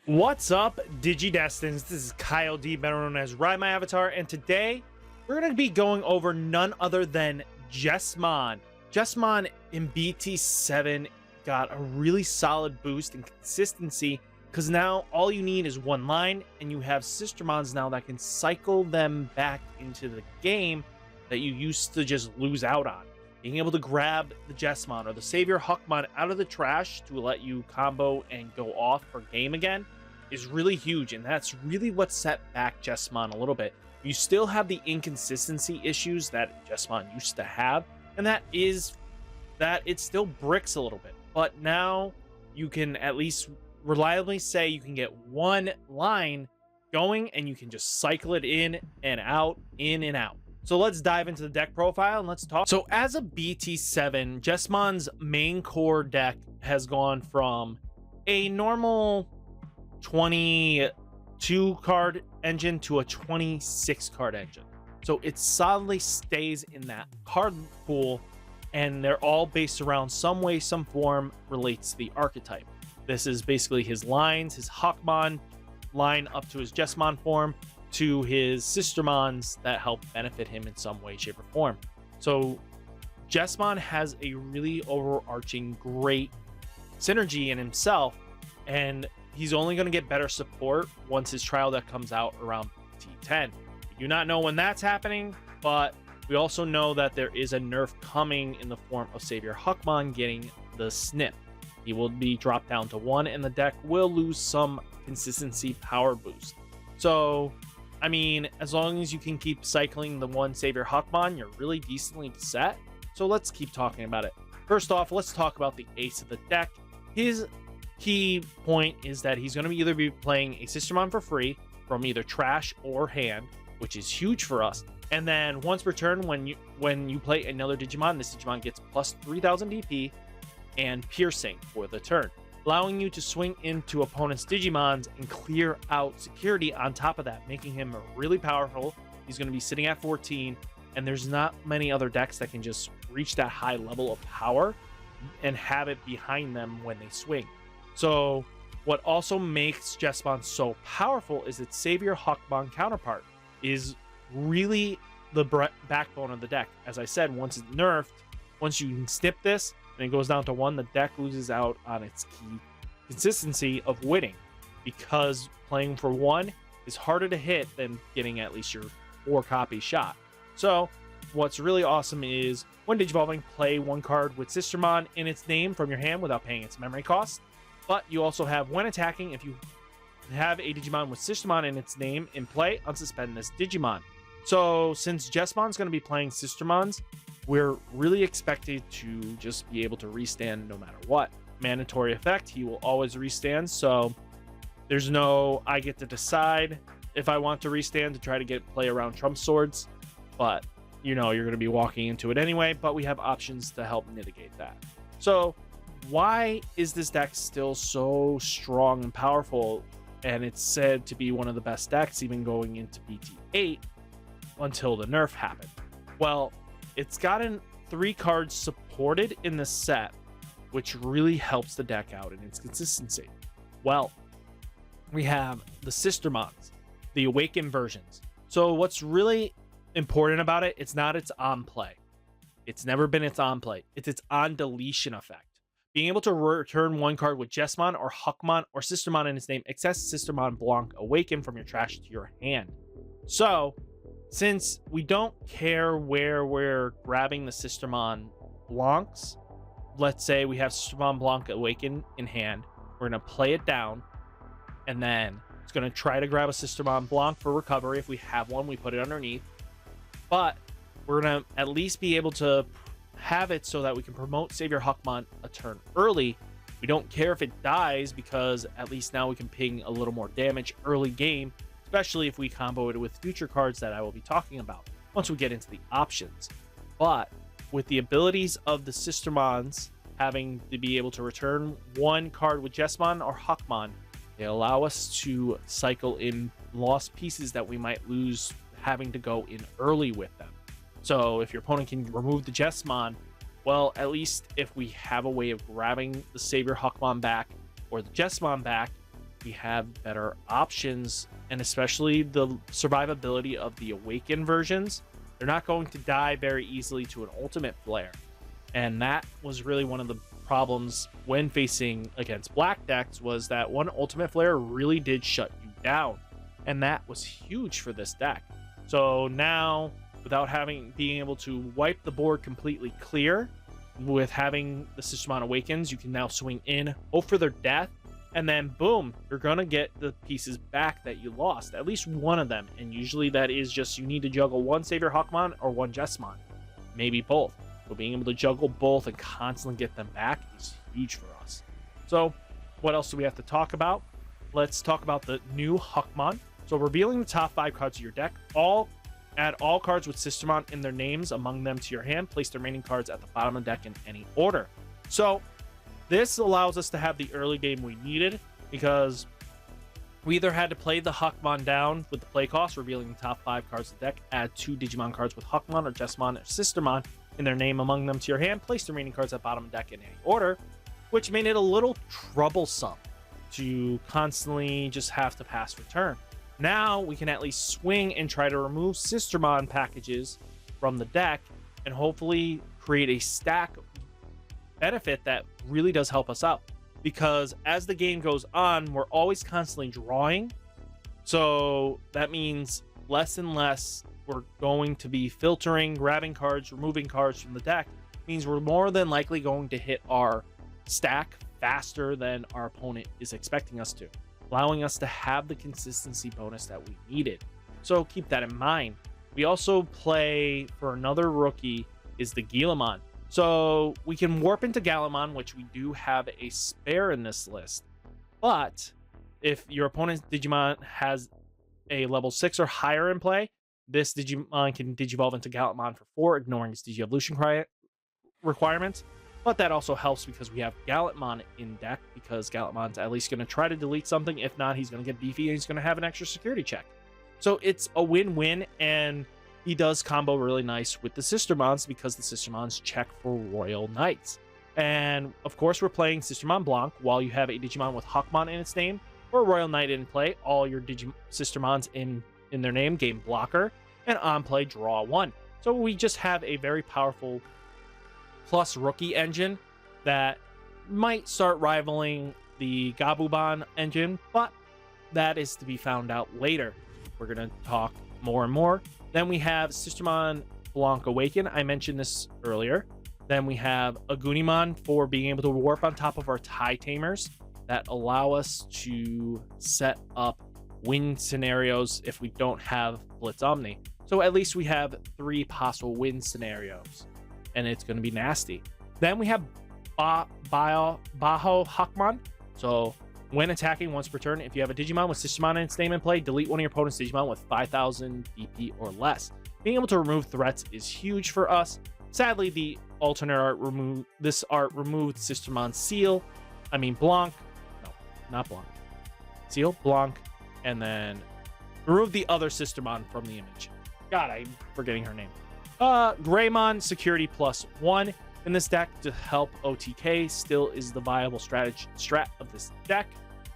What's up, Digidestins? This is Kyle D, better known as Ridemyavatar, and today we're going to be going over none other than Jesmon. Jesmon in BT7 got a really solid boost in consistency because now all you need is one line, and you have Sistermons now that can cycle them back into the game that you used to just lose out on. Being able to grab the Jesmon or the SaviorHuckmon out of the trash to let you combo and go off per game again is really huge, and that's really what set back Jesmon a little bit. You still have the inconsistency issues that Jesmon used to have, and that is that it still bricks a little bit. But now you can at least reliably say you can get one line going, and you can just cycle it in and out, in and out. So let's dive into the deck profile and let's talk. So as a BT7, Jesmon's main core deck has gone from a normal 22 card engine to a 26 card engine. So it solidly stays in that card pool, and they're all based around some way, some form relates to the archetype. This is basically his lines, his Huckmon line up to his Jesmon form, to his Sistermons that help benefit him in some way, shape, or form. So Jesmon has a really overarching great synergy in himself, and he's only going to get better support once his trial deck comes out around T10. We do not know when that's happening, but we also know that there is a nerf coming in the form of SaviorHuckmon getting the snip. He will be dropped down to 1, and the deck will lose some consistency power boost. So I mean, as long as you can keep cycling the one SaviorHuckmon, you're really decently set. So let's keep talking about it. First off, let's talk about the ace of the deck. His key point is that he's going to either be playing a Sistermon for free from either trash or hand, which is huge for us. And then once per turn, when you play another Digimon, this Digimon gets plus 3000 DP and piercing for the turn, allowing you to swing into opponents' Digimons and clear out security on top of that, making him really powerful. He's going to be sitting at 14, and there's not many other decks that can just reach that high level of power and have it behind them when they swing. So what also makes Jesmon so powerful is its SaviorHuckmon counterpart is really the backbone of the deck. As I said, once it's nerfed, once you can snip this, and it goes down to 1, the deck loses out on its key consistency of winning, because playing for 1 is harder to hit than getting at least your 4 copy shot. So what's really awesome is when Digivolving, play 1 card with Sistermon in its name from your hand without paying its memory cost. But you also have, when attacking, if you have a Digimon with Sistermon in its name in play, unsuspend this Digimon. So since Jesmon's going to be playing Sistermons, we're really expected to just be able to restand no matter what. Mandatory effect, he will always restand, so there's no I get to decide if I want to restand to try to get play around Trump swords, but you know you're going to be walking into it anyway, but we have options to help mitigate that. So why is this deck still so strong and powerful, and it's said to be one of the best decks even going into BT8 until the nerf happened? Well, it's gotten 3 cards supported in the set, which really helps the deck out in its consistency. Well, we have the Sistermons, the Awakened versions. So what's really important about it, it's not its on play. It's never been its on play. It's its on deletion effect. Being able to return 1 card with Jesmon or Huckmon or Sistermon in its name, access Sistermon Blanc Awaken from your trash to your hand. So since we don't care where we're grabbing the Sistermon Blancs, let's say we have Sistermon Blanc Awaken in hand, we're going to play it down, and then it's going to try to grab a Sistermon Blanc for recovery. If we have one, we put it underneath. But we're going to at least be able to have it so that we can promote SaviorHuckmon a turn early. We don't care if it dies, because at least now we can ping a little more damage early game, especially if we combo it with future cards that I will be talking about once we get into the options. But with the abilities of the Sistermons having to be able to return 1 card with Jesmon or Huckmon, they allow us to cycle in lost pieces that we might lose having to go in early with them. So if your opponent can remove the Jesmon, well, at least if we have a way of grabbing the SaviorHuckmon back or the Jesmon back, we have better options, and especially the survivability of the Awaken versions. They're not going to die very easily to an ultimate flare. And that was really one of the problems when facing against black decks, was that one ultimate flare really did shut you down. And that was huge for this deck. So now, without being able to wipe the board completely clear, with having the Sistermon Awakens, you can now swing in, hope for their death, and then boom, you're gonna get the pieces back that you lost, at least one of them. And usually that is just, you need to juggle one SaviorHuckmon or one Jesmon, maybe both. But being able to juggle both and constantly get them back is huge for us. So what else do we have to talk about? Let's talk about the new Huckmon. So revealing the top 5 cards of your deck. Add all cards with Sistermon in their names among them to your hand. Place the remaining cards at the bottom of the deck in any order. So this allows us to have the early game we needed, because we either had to play the Huckmon down with the play cost, revealing the top 5 cards of the deck, add 2 Digimon cards with Huckmon or Jesmon or Sistermon in their name among them to your hand, place the remaining cards at the bottom of the deck in any order, which made it a little troublesome to constantly just have to pass return. Now we can at least swing and try to remove Sistermon packages from the deck and hopefully create a stack benefit that really does help us out. Because as the game goes on, we're always constantly drawing. So that means less and less we're going to be filtering, grabbing cards, removing cards from the deck. It means we're more than likely going to hit our stack faster than our opponent is expecting us to, allowing us to have the consistency bonus that we needed. So keep that in mind. We also play for another rookie is the Digimon. So we can warp into Gallimon, which we do have a spare in this list. But if your opponent's Digimon has a level 6 or higher in play, this Digimon can Digivolve into Gallimon for 4, ignoring its Digievolution requirements. But that also helps because we have Gallimon in deck, because Gallimon's at least going to try to delete something. If not, he's going to get beefy and he's going to have an extra security check. So it's a win-win, and he does combo really nice with the Sistermons because the Sistermons check for Royal Knights. And of course, we're playing Sistermon Blanc while you have a Digimon with Huckmon in its name or Royal Knight in play. All your Sistermons in their name gain blocker, and on play draw 1. So we just have a very powerful plus rookie engine that might start rivaling the Gabumon engine, but that is to be found out later. We're going to talk more and more. Then we have Sistermon Blanc Awaken. I mentioned this earlier. Then we have Agunimon for being able to warp on top of our TIE Tamers that allow us to set up win scenarios if we don't have Blitz Omni. So at least we have 3 possible win scenarios, and it's going to be nasty. Then we have SaviorHuckmon. So when attacking once per turn, if you have a Digimon with Sistermon in its name in play, delete one of your opponent's Digimon with 5,000 DP or less. Being able to remove threats is huge for us. Sadly, the alternate art removed Sistermon Seal. I mean Blanc. No, not Blanc. Seal, Blanc, and then remove the other Sistermon from the image. God, I'm forgetting her name. Greymon Security +1 in this deck to help OTK still is the viable strat of this deck.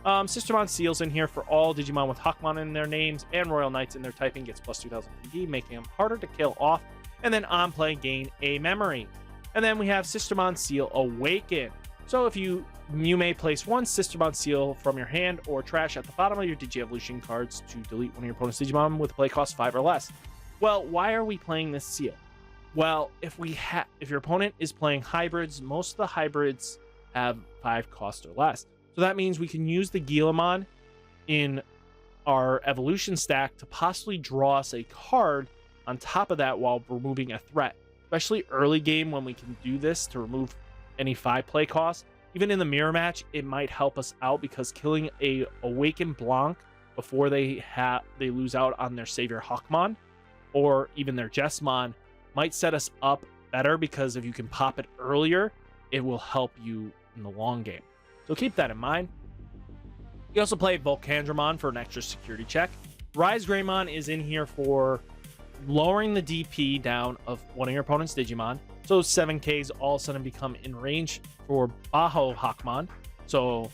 Sistermon Seals in here for all Digimon with Huckmon in their names and Royal Knights in their typing gets +2,000 PD, making them harder to kill off. And then on play, gain a memory. And then we have Sistermon Seal Awaken. So if you may place one Sistermon Seal from your hand or trash at the bottom of your Digievolution cards to delete one of your opponent's Digimon with a play cost 5 or less. Well, why are we playing this seal? Well, if your opponent is playing hybrids, most of the hybrids have 5 cost or less. So that means we can use the Digimon in our evolution stack to possibly draw us a card on top of that while removing a threat. Especially early game when we can do this to remove any 5 play costs. Even in the mirror match, it might help us out because killing a Awakened Blanc before they lose out on their SaviorHuckmon or even their Jesmon might set us up better, because if you can pop it earlier, it will help you in the long game. So keep that in mind. You also play Volcandramon for an extra security check. Rise Greymon is in here for lowering the DP down of one of your opponent's Digimon. So 7Ks all of a sudden become in range for SaviorHuckmon. So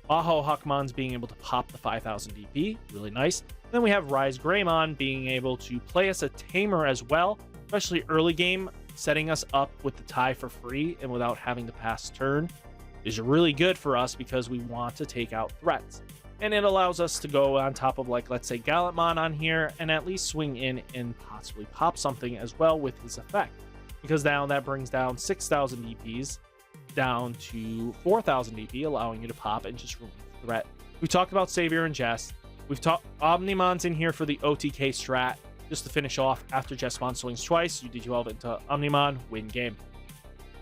SaviorHuckmons being able to pop the 5000 DP, really nice. And then we have Ridemyavatar being able to play us a tamer as well, especially early game, setting us up with the tie for free and without having to pass turn is really good for us because we want to take out threats. And it allows us to go on top of, like, let's say Gallantmon on here and at least swing in and possibly pop something as well with his effect, because now that brings down 6000 DPs down to 4000 DP, allowing you to pop and just remove the threat. We talked about Savior and Jess. We've talked Omnimon's in here for the OTK strat, just to finish off. After Jesmon swings twice, you Digivolve into Omnimon, win game.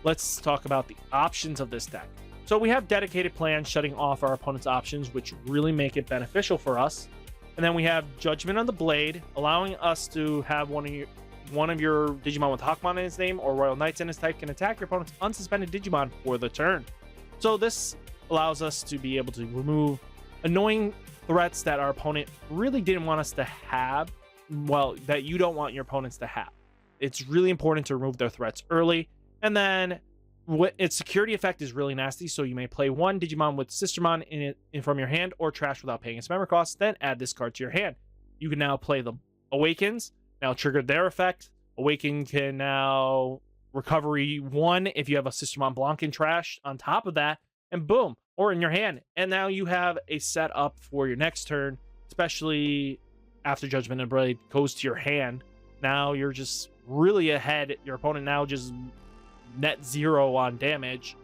Let's talk about the options of this deck. So we have dedicated plans shutting off our opponent's options, which really make it beneficial for us. And then we have Judgment on the Blade, allowing us to have one of your Digimon with Huckmon in his name or Royal Knights in his type can attack your opponent's unsuspended Digimon for the turn. So this allows us to be able to remove annoying threats that our opponent really didn't want us to have, well, that you don't want your opponents to have. It's really important to remove their threats early. And then its security effect is really nasty, so you may play one Digimon with Sistermon in from your hand or trash without paying its memory cost, then add this card to your hand. You can now play the Awakens, now trigger their effect. Awaken can now recovery 1 if you have a Sistermon Blanc in trash on top of that, and boom, or in your hand. And now you have a setup for your next turn, especially after Judgment and Blade goes to your hand. Now you're just really ahead. Your opponent now just net 0 on damage,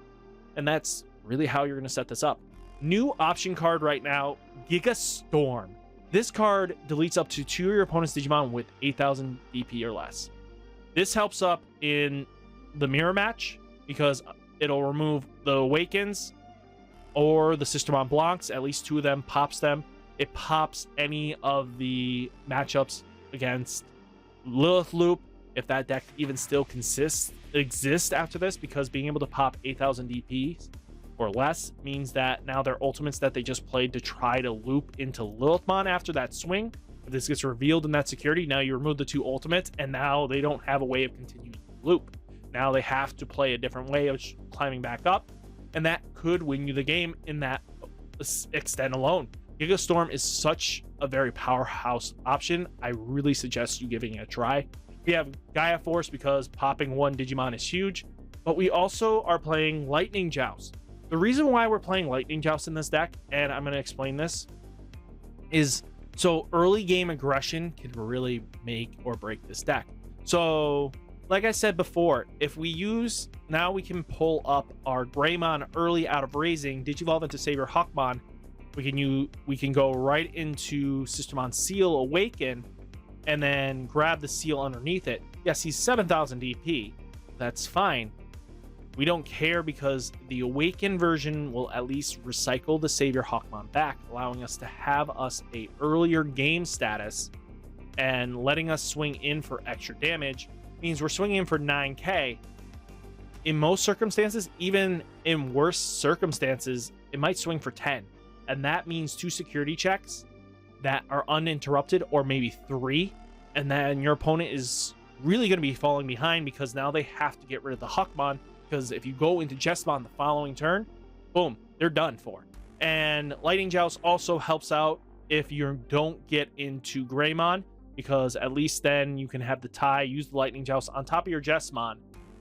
and that's really how you're going to set this up. New option card right now, Giga Storm. This card deletes up to 2 of your opponent's Digimon with 8000 DP or less. This helps up in the mirror match because it'll remove the Awakens or the Sistermon Blancs, at least 2 of them, pops them. It pops any of the matchups against Lilith Loop, if that deck even still exists after this, because being able to pop 8000 DP or less means that now their ultimates that they just played to try to loop into Lilithmon after that swing, if this gets revealed in that security, now you remove the 2 ultimates and now they don't have a way of continuing to loop. Now they have to play a different way of climbing back up, and that could win you the game in that extent alone. Giga Storm is such a very powerhouse option. I really suggest you giving it a try. We have Gaia Force because popping 1 Digimon is huge, but we also are playing Lightning Joust. The reason why we're playing Lightning Joust in this deck, and I'm going to explain this, is so early game aggression can really make or break this deck. So like I said before, if we use, now we can pull up our Greymon early out of raising, Digivolve into SaviorHuckmon. We can go right into Sistermon Seal Awaken and then grab the seal underneath it. Yes, he's 7000 DP. That's fine. We don't care because the Awaken version will at least recycle the SaviorHuckmon back, allowing us to have us a earlier game status and letting us swing in for extra damage. Means we're swinging in for 9k. In most circumstances, even in worse circumstances, it might swing for 10. And that means 2 security checks that are uninterrupted, or maybe 3. And then your opponent is really going to be falling behind because now they have to get rid of the Huckmon, because if you go into Jesmon the following turn, boom, they're done for. And Lightning Joust also helps out if you don't get into Greymon, because at least then you can have the tie, use the Lightning Joust on top of your Jesmon,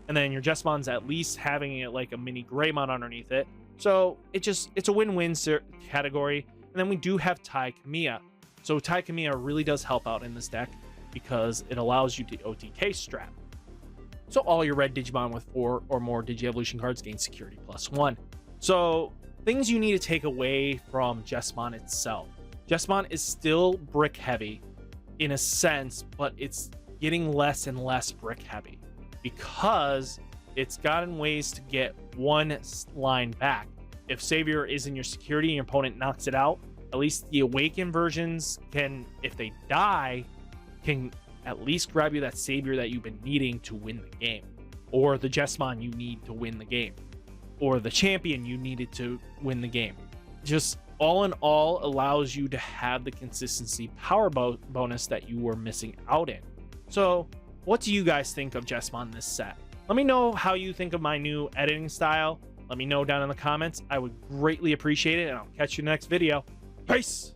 and then your Jesmon's at least having it like a mini Greymon underneath it. So it's a win-win category. And then we do have Tai Kamiya. So Tai Kamiya really does help out in this deck because it allows you to OTK strat. So all your red Digimon with 4 or more Digi-Evolution cards gain security +1. So things you need to take away from Jesmon itself. Jesmon is still brick heavy in a sense, but it's getting less and less brick heavy because it's gotten ways to get 1 line back. If Savior is in your security and your opponent knocks it out, at least the Awaken versions can, if they die, can at least grab you that Savior that you've been needing to win the game, or the Jesmon you need to win the game, or the champion you needed to win the game. Just all in all allows you to have the consistency power bonus that you were missing out in. So what do you guys think of Jesmon this set? Let me know how you think of my new editing style. Let me know down in the comments. I would greatly appreciate it, and I'll catch you in the next video. Peace!